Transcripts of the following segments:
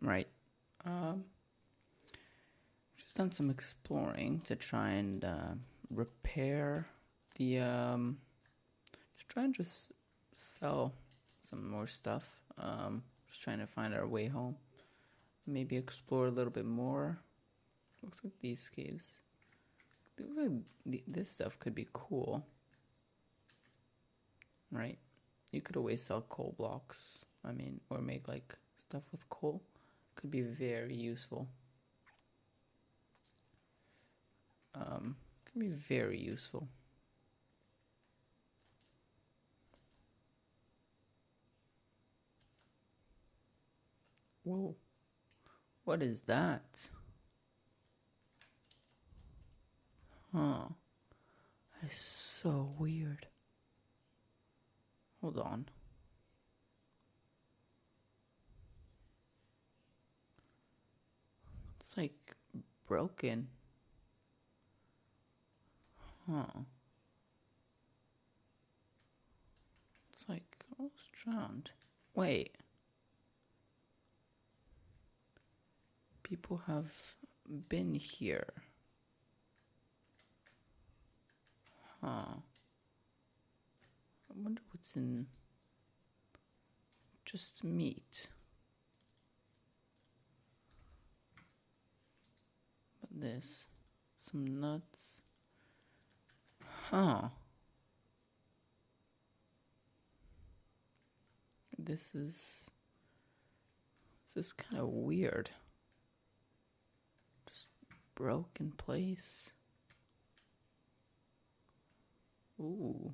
Right. Um, just done some exploring to try and repair the. Just try and just sell some more stuff. Just trying to find our way home. Maybe explore a little bit more. Looks like these caves. Looks like this stuff could be cool. Right? You could always sell coal blocks. Or make like stuff with coal. Could be very useful. Could be very useful. Whoa. What is that? Huh. That is so weird. Hold on. It's like broken. Huh. It's like almost drowned. Wait. People have been here. Huh. I wonder what's in. Just meat. But this. Some nuts. Huh. This is kind of weird. Just broke in place. Ooh.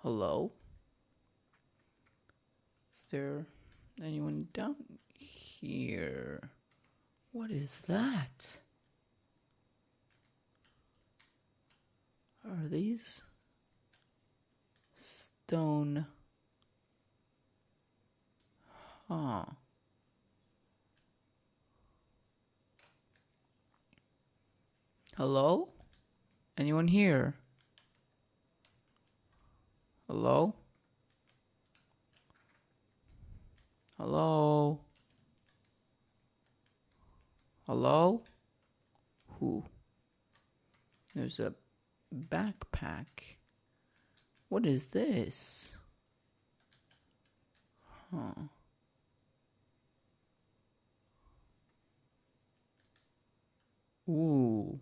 Hello? Is there anyone down here? What is that? Are these stone? Huh. Hello? Anyone here? Hello? Hello? Hello? Who? There's a backpack. What is this? Huh. Ooh.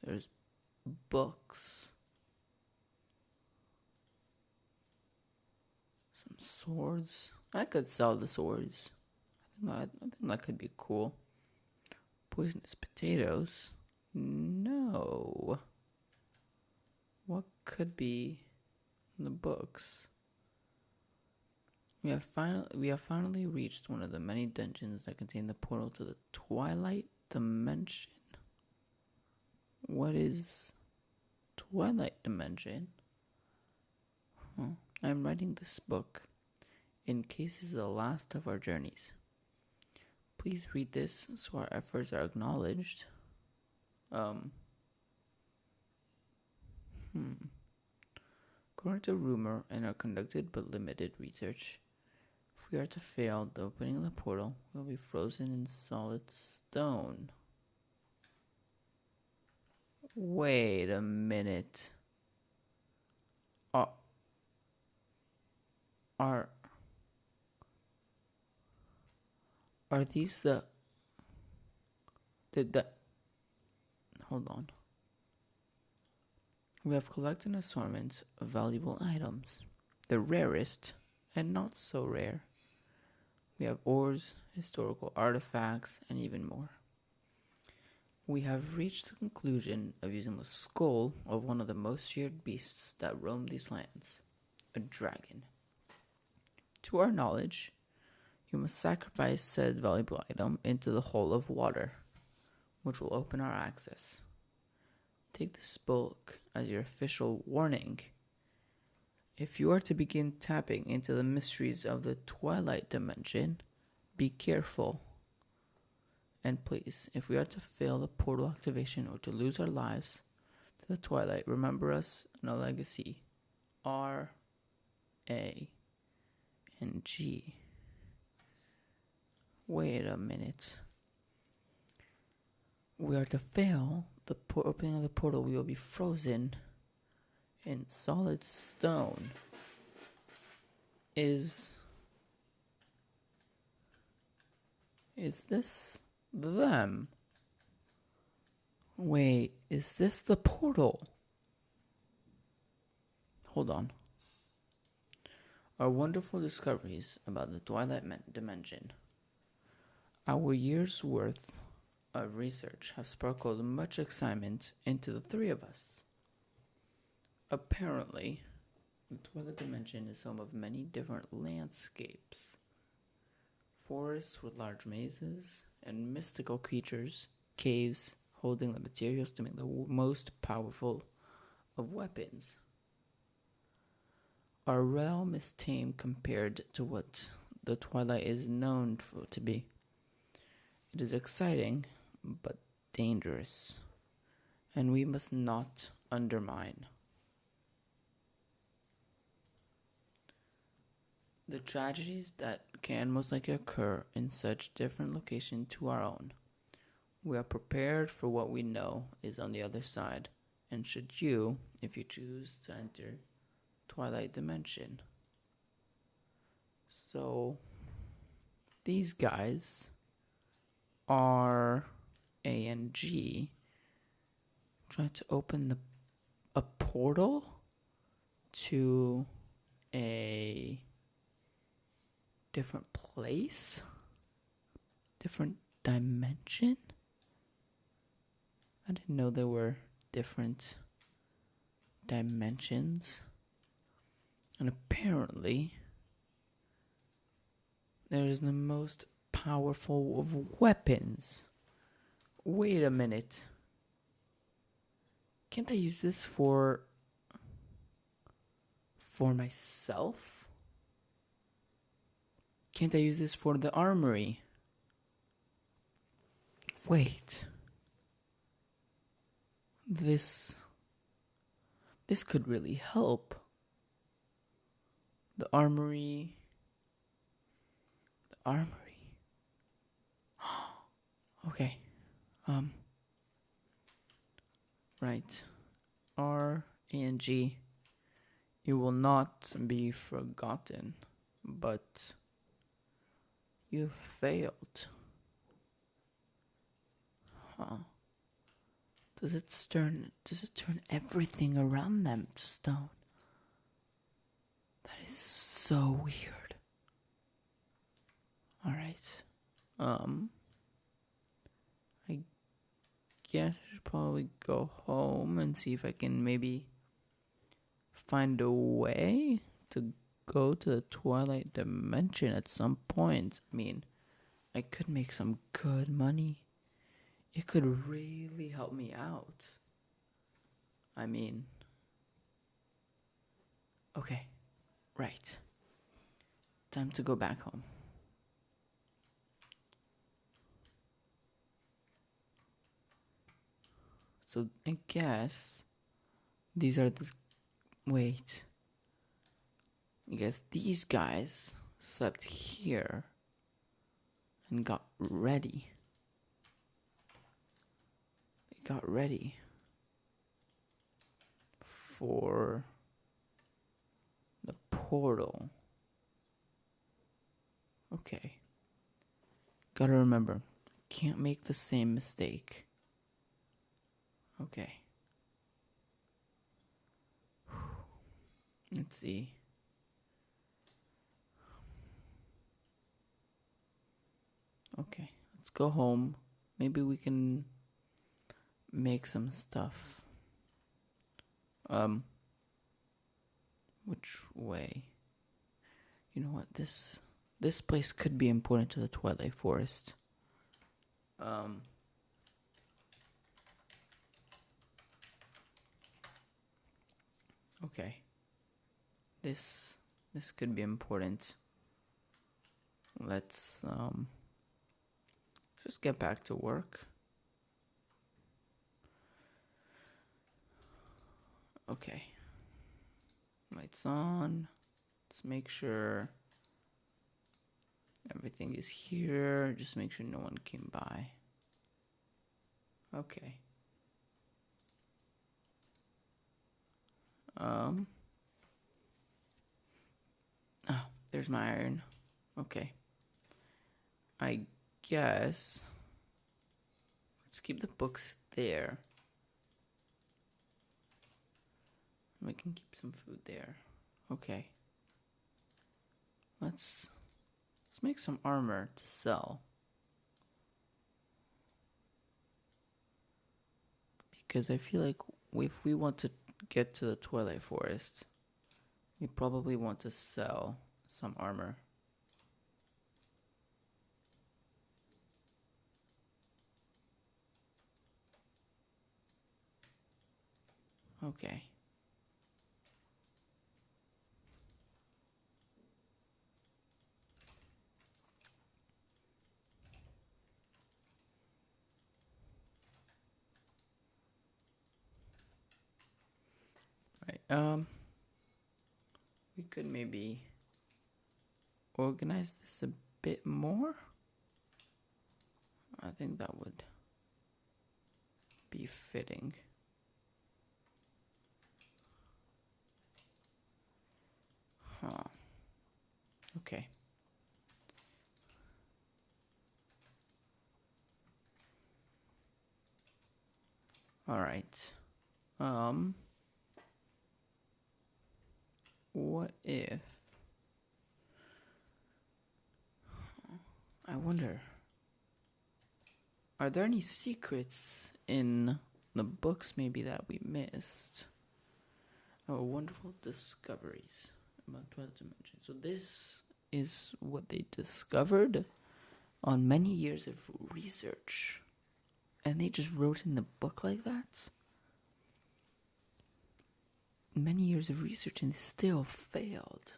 There's books. Some swords. I could sell the swords. I think that could be cool. Poisonous potatoes? No. What could be in the books? We have finally reached one of the many dungeons that contain the portal to the Twilight dimension. What is Twilight dimension? I'm writing this book in case this is the last of our journeys. Please read this so our efforts are acknowledged. According to rumor and our conducted but limited research, if we are to fail the opening of the portal, we'll be frozen in solid stone. Wait a minute. Are these the hold on. We have collected an assortment of valuable items, the rarest and not so rare. We have ores, historical artifacts, and even more. We have reached the conclusion of using the skull of one of the most feared beasts that roam these lands, a dragon. To our knowledge, you must sacrifice said valuable item into the hole of water, which will open our access. Take this book as your official warning. If you are to begin tapping into the mysteries of the Twilight dimension, be careful. And please, if we are to fail the portal activation or to lose our lives to the Twilight, remember us in our legacy. R.A. and G. Wait a minute. We are to fail the opening of the portal. We will be frozen in solid stone. Is this them? Wait, is this the portal? Hold on. Our wonderful discoveries about the Twilight dimension. Our year's worth of research have sparkled much excitement into the three of us. Apparently, the Twilight dimension is home of many different landscapes. Forests with large mazes and mystical creatures, caves holding the materials to make the most powerful of weapons. Our realm is tame compared to what the Twilight is known to be. It is exciting, but dangerous, and we must not undermine. The tragedies that can most likely occur in such different locations to our own. We are prepared for what we know is on the other side, and should you, if you choose to enter Twilight Dimension. So, these guys are A and G trying to open a portal to a different place, different dimension. I didn't know there were different dimensions. And apparently, there's the most powerful of weapons. Wait a minute. Can't I use this for myself? Can't I use this for the armory? Wait. This could really help. The armory. Okay. Right. R and G. You will not be forgotten, but you failed. Does it turn everything around them to stone? That is so weird. Alright. I guess I should probably go home and see if I can maybe find a way to go to the Twilight Dimension at some point. I mean, I could make some good money. It could really help me out. I mean, okay, right. Time to go back home. So I guess these are wait. I guess these guys slept here and got ready. They got ready for the portal. Okay. Gotta remember, can't make the same mistake. Okay. Let's see. Okay, let's go home. Maybe we can make some stuff. Which way? You know what? This place could be important to the Twilight Forest. Okay. This could be important. Let's just get back to work. Okay. Lights on. Let's make sure Everything is here. Just make sure no one came by. Okay. Oh, there's my iron. Okay. I guess let's keep the books there. We can keep some food there. Okay. Let's make some armor to sell. Because I feel like if we want to get to the Twilight Forest, we probably want to sell some armor. Okay. Right. We could maybe organize this a bit more. I think that would be fitting. Huh. Okay. All right. What if... I wonder... Are there any secrets in the books maybe that we missed? Oh, wonderful discoveries about 12th dimension. So this is what they discovered on many years of research. And they just wrote in the book like that? Many years of research and still failed.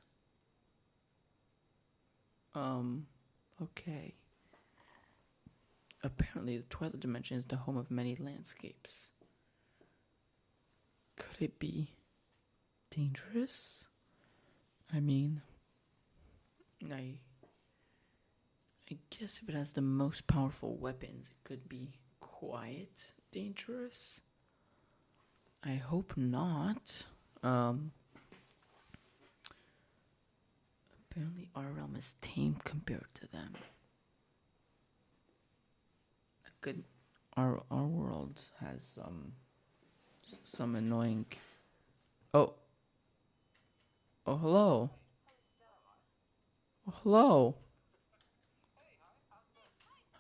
Okay. Apparently, the Twilight Dimension is the home of many landscapes. Could it be dangerous? I mean, I guess if it has the most powerful weapons, it could be quite dangerous. I hope not. Apparently, our realm is tame compared to them. Our world has some annoying. Oh, hello. Oh, hello.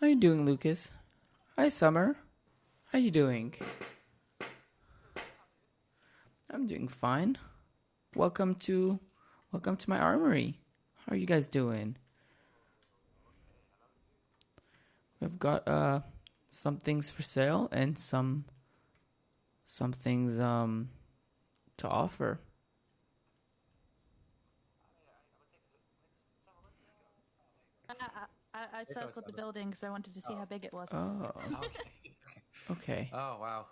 How you doing, Lucas? Hi, Summer. How you doing? I'm doing fine. Welcome to my armory. How are you guys doing? We've got some things for sale and some things to offer. I circled the building because I wanted to see how big it was. Oh, okay. Oh, wow.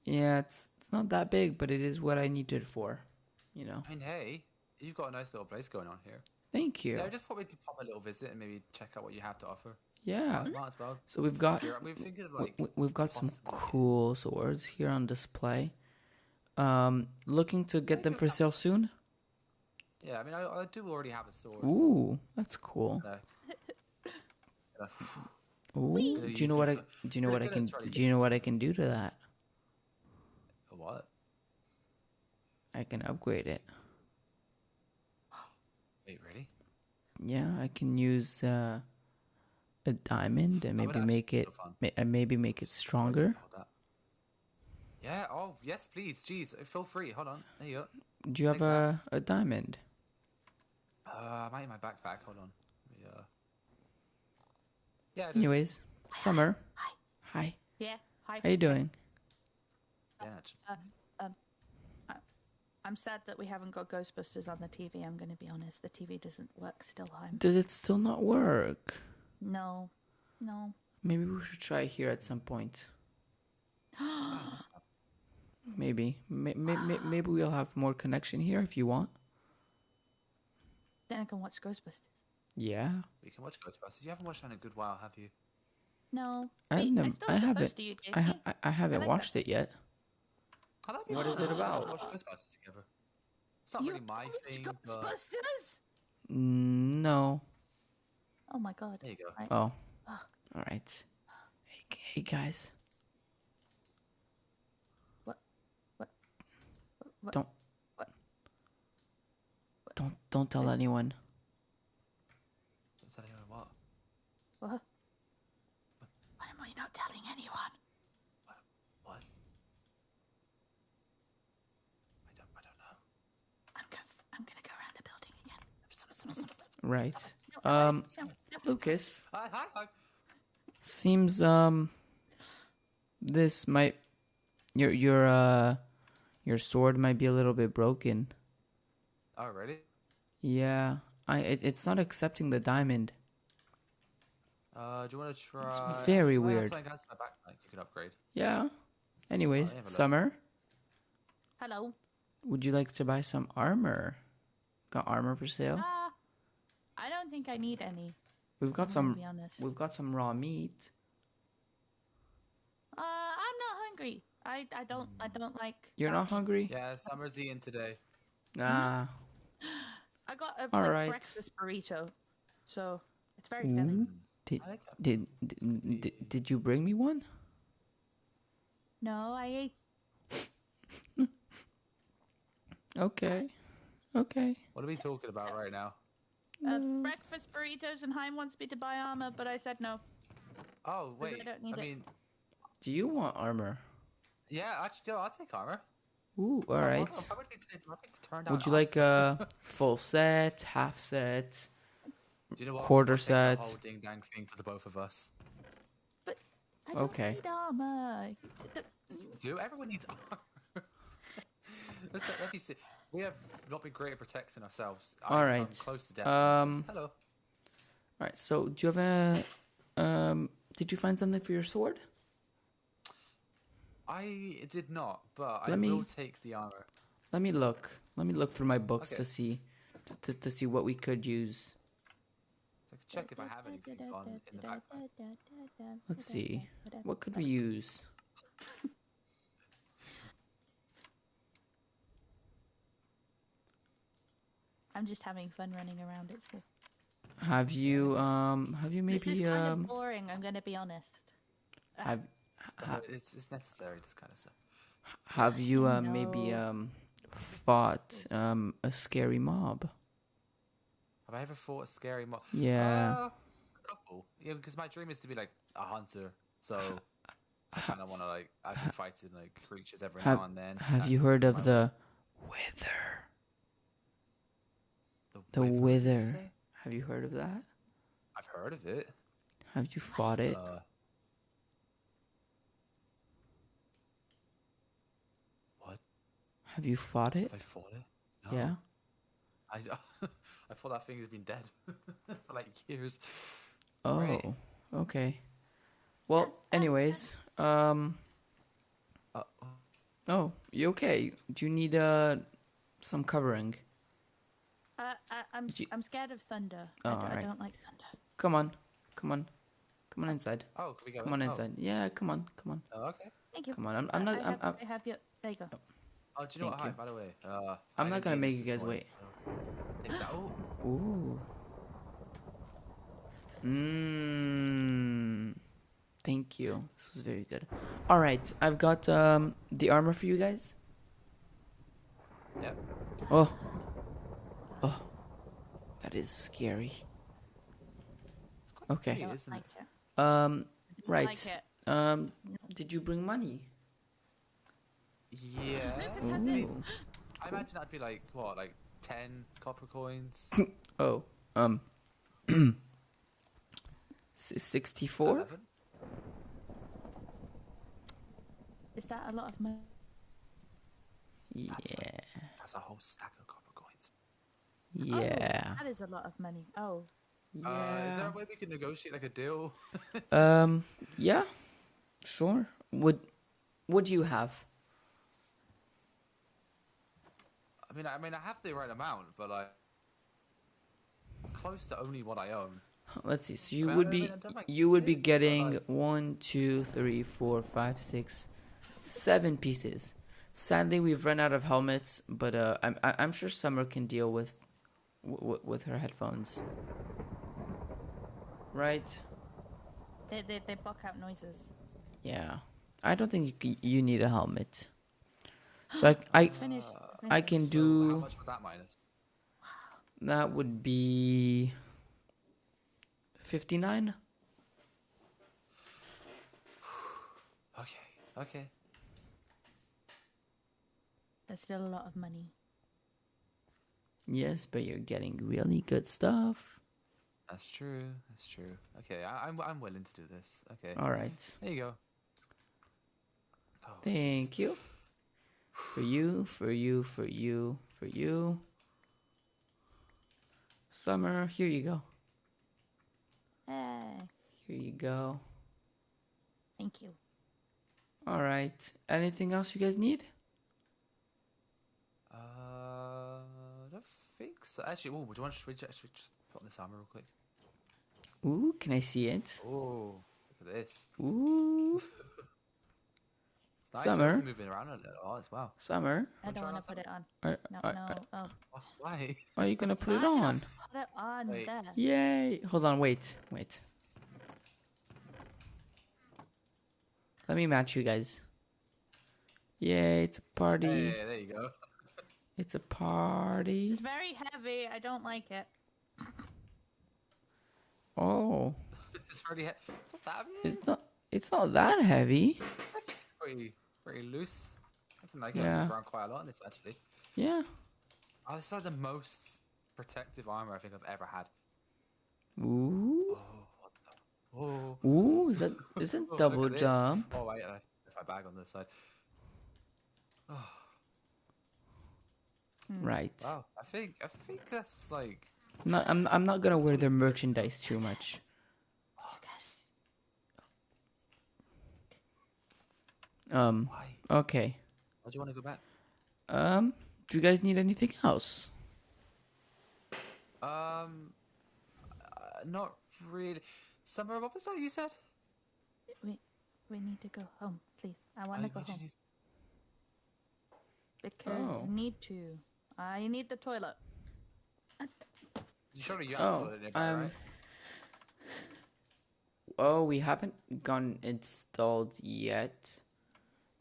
Yeah, it's not that big, but it is what I need it for, you know. I mean, hey, you've got a nice little place going on here. Thank you. Yeah, I just thought we'd pop a little visit and maybe check out what you have to offer. Yeah. Might as well. So we've got we've got some cool swords here on display. Looking to get them for sale soon? Yeah, I mean, I do already have a sword. Ooh, that's cool. Ooh, do you know what I can do to that? What? I can upgrade it. Wait, really? Yeah, I can use a diamond and maybe make it stronger. Yeah. Oh, yes, please. Jeez, feel free. Hold on. There you go. Do you have a diamond? I might in my backpack. Hold on. Yeah. Anyways, Summer. Hi. Yeah. Hi. How you doing? Yeah. I'm sad that we haven't got Ghostbusters on the TV. I'm going to be honest. The TV doesn't work still. Does it still not work? No. Maybe we should try here at some point. Maybe we'll have more connection here if you want. Then I can watch Ghostbusters. Yeah. We can watch Ghostbusters. You haven't watched that in a good while, have you? No. I Wait, I haven't. still I have the haven't. poster you gave me. I haven't like watched it yet. Oh, that'd be What fun. is it We should about? watch Ghostbusters together. It's not You really my watched thing, but Ghostbusters? No. Oh my god. there you go. Right. Oh. All right. Hey guys. What? What? What? Don't. What? Don't tell anyone. Don't tell anyone what? What? Why am I not telling anyone? What? I don't know. I'm gonna go around the building again. Right. No, Lucas. Hi. Seems this might your sword might be a little bit broken. Oh, really? Yeah. It's not accepting the diamond. Do you want to try? very Well, weird. Something else in my backpack you can upgrade. Yeah. Anyways, have a look. Summer, Hello. would you like to buy some armor? Got armor for sale? I don't think I need any. We've got To some be honest. we've got some raw meat. I'm not hungry. I don't like. You're not hungry? Yeah, Summer's eating today. Nah. I got a All like, right. breakfast burrito, so it's very filling. Did I like that. did you bring me one? No, I ate. Okay. What are we talking about right now? Breakfast burritos, and Heim wants me to buy armor, but I said no. Oh, wait. I don't need it. mean, Do you want armor? yeah, actually, I'll take armor. Ooh, all right. I'll probably turn down Would you armor. like a full set, half set? Do you know what? quarter I'll take set? The whole ding dang thing for the both of us. But I don't Okay. need armor. Do everyone needs armor? Let me see. We have not been great at protecting ourselves. All I've right. come close to death. Hello. All right. So, do you have a did you find something for your sword? I did not, but I Let me- will take the armor. Let me look. Let me look through my books Okay. to see to see what we could use. So I can check if I have anything on in the backpack. Let's see. What could we use? I'm just having fun running around. It's Have you maybe this is kind of boring. I'm gonna be honest. have It's necessary, this kind of stuff. have you No. maybe fought a scary mob? Have I ever fought a scary mob? Yeah. A couple. Yeah, because my dream is to be like a hunter, so I kind of want to like I've been fighting like creatures every now and then. Have That- you heard of my- the wither? The did you wither. say? Have you heard of that? I've heard of it. Have you fought it? What? Have you fought it? Have I fought it? No. Yeah. I I thought that thing has been dead for like years. Oh, Right. okay. Well, anyways, oh, you okay? Do you need some covering? I'm scared of thunder. Oh, I alright. don't like thunder. Come on inside. Oh, can we go? Come on in? inside. Yeah, come on. Oh, okay. Thank you. Come on. I'm not. I have your. There you go. Oh, do you know what? Thank Hi, you. by the way. I'm I not didn't gonna eat make this you this guys morning, wait. so take that. Oh, Ooh. Mmm. Thank you. This was very good. All right, I've got the armor for you guys. yeah. Oh, that is scary. Okay. Hey, Don't isn't like it? it. Um. Don't Right. Like it. Did you bring money? Yeah. Lucas has it. Ooh. I imagine that'd be like what, like 10 copper coins. Oh. 64. 11? Is that a lot of money? Yeah. That's a whole stack of copper coins. Yeah. Oh, that is a lot of money. Oh, Is there Yeah. a way we can negotiate like a deal? Yeah. Sure. Would you have? I mean, I have the right amount, but close to only what I own. Let's see. So I you mean, would I be mean, I don't like you would be it, but, getting like, 1, 2, 3, 4, 5, 6, 7 pieces. Sadly, we've run out of helmets, but I'm sure Summer can deal with her headphones. Right? They block out noises. Yeah. I don't think you need a helmet. So I It's finished. I can so how do much would that minus? that would be 59. Okay. That's still a lot of money. Yes, but you're getting really good stuff. That's true. Okay, I'm willing to do this. Okay. All right. There you go. Oh, Thank you. For you. Summer, here you go. Hey, Here you go. thank you. All right. Anything else you guys need? I don't think so. Actually, would you want to just put on this armor real quick? Ooh, can I see it? Oh, look at this. Ooh. It's nice. Summer. It's moving around a little as well. Summer, I don't want to put it on. are, No, are, no. Oh, Why? are you gonna put it Why not? on? Put it on Wait. there. Yay! Hold on, wait. Let me match you guys. Yay, it's a party. Hey, there you go. It's a This party. is very heavy. I don't like it. Oh, It's already. It's not that heavy. it's not that heavy. Pretty loose. I can like Yeah. move around quite a lot in this actually. Yeah. Oh, this is like the most protective armor I think I've ever had. Ooh. Oh, what the? Oh. Ooh, is that Oh, look double at this. jump? Oh wait, if I bag on this side. Oh, Right. wow. I think that's like. I'm not gonna wear their merchandise too much. Why? Okay. Why do you want to go back? Do you guys need anything else? Not really. Summer, what was that you said? We need to go home, please. I want to go What did home you- because Oh. need to. I need the toilet. You surely you have Oh, toilet nearby, right? Oh, we haven't gotten installed yet.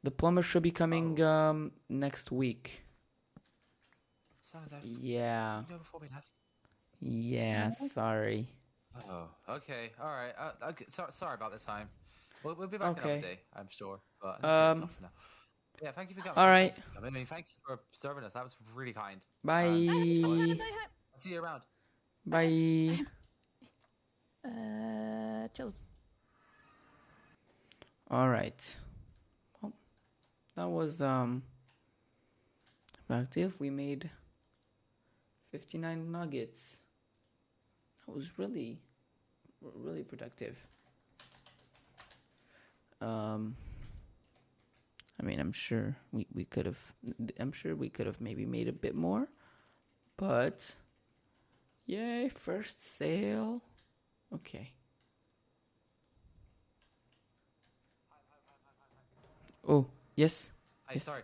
The plumber should be coming next week. So that Yeah. you go before we left. Yeah, sorry. Oh, okay, all right. Okay, sorry about this time. We'll be back Okay. another day, I'm sure. But that's not for now. Yeah, thank you for coming. All right. I mean, thank you for serving us. That was really kind. Bye. I'll see you around. Bye. Chills. All right. Well, that was productive. We made 59 nuggets. That was really productive. I mean, I'm sure we could have maybe made a bit more, but yay, first sale. Okay. Oh, yes. Hey, Yes. sorry.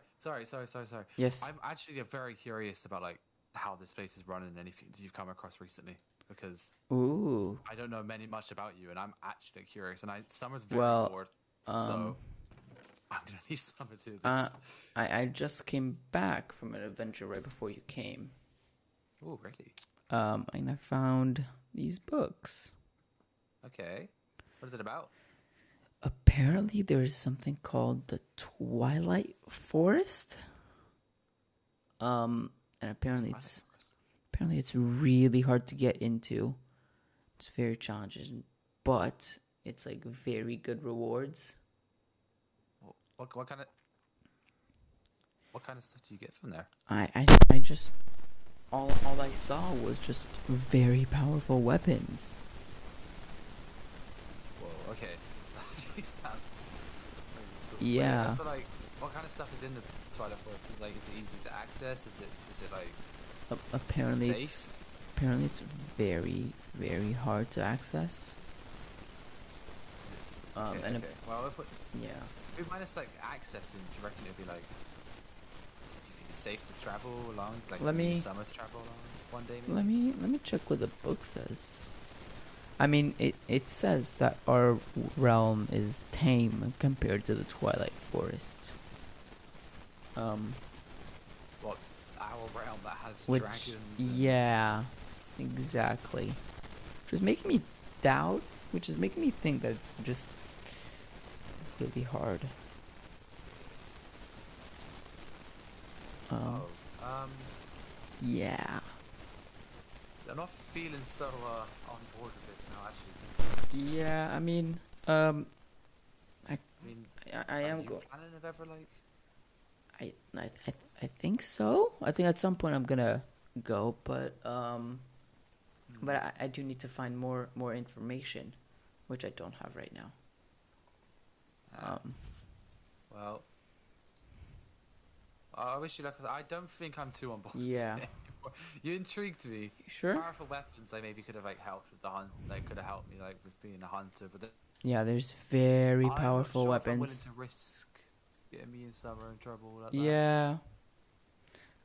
Yes. I'm actually very curious about like how this place is run and anything that you've come across recently because Ooh. I don't know much about you and I'm actually curious and Summer's very Well, bored, so I'm gonna need Summer to do this. I just came back from an adventure right before you came. Oh, really? And I found these books. Okay. What is it about? Apparently, there is something called the Twilight Forest. And apparently it's really hard to get into. It's very challenging, but it's like very good rewards. What kind of stuff do you get from there? I just all I saw was just very powerful weapons. Whoa, okay. That actually sounds Yeah. So like, what kind of stuff is in the Twilight Forest? Is it easy to access? Is it like Apparently safe? apparently it's very, very hard to access. Okay, And okay. Well, if yeah. we minus like accessing, do you reckon it'd be like? Do you think it's safe to travel along? Like Let in me- the summer to travel along one day? Maybe? Let me check what the book says. I mean, it says that our realm is tame compared to the Twilight Forest. What our realm that has Which, dragons? And... yeah, exactly. Which is making me doubt. Which is making me think that it's just really hard. Oh, Yeah. I'm not feeling so on board with this now. Actually, Yeah. I mean, I mean, I are am you going. planning of ever like? I think so. I think at some point I'm gonna go, but I do need to find more information, which I don't have right now. Well, I wish you luck. I don't think I'm too on board. Yeah. With it anymore. You intrigued me. Sure. Powerful weapons, like maybe could have like helped with the hunt. Like could have helped me like with being a hunter, but Yeah, there's very I'm not powerful sure if I'm weapons. willing to risk getting me in summer in trouble like that. Yeah.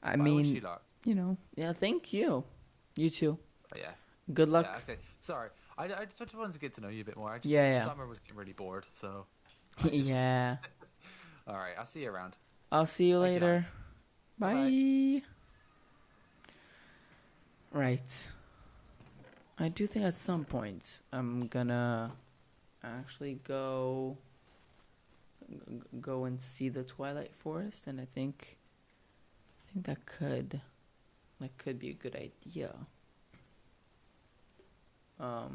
I But I wish mean, you luck. yeah, thank you. You too. But yeah. Good luck. Yeah, okay. Sorry. I just wanted to get to know you a bit more. I just Yeah. Summer was getting really bored, so I just... Yeah. Alright, I'll see you around. I'll see you Thank you, later. Bye. Bye. Right. I do think at some point I'm gonna actually go and see the Twilight Forest, and I think that could be a good idea. 'Cause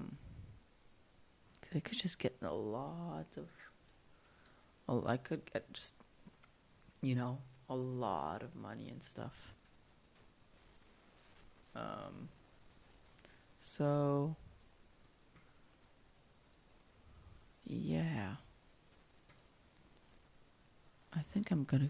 I could just get a lot of. Oh, I could get just, a lot of money and stuff. So yeah, I think I'm gonna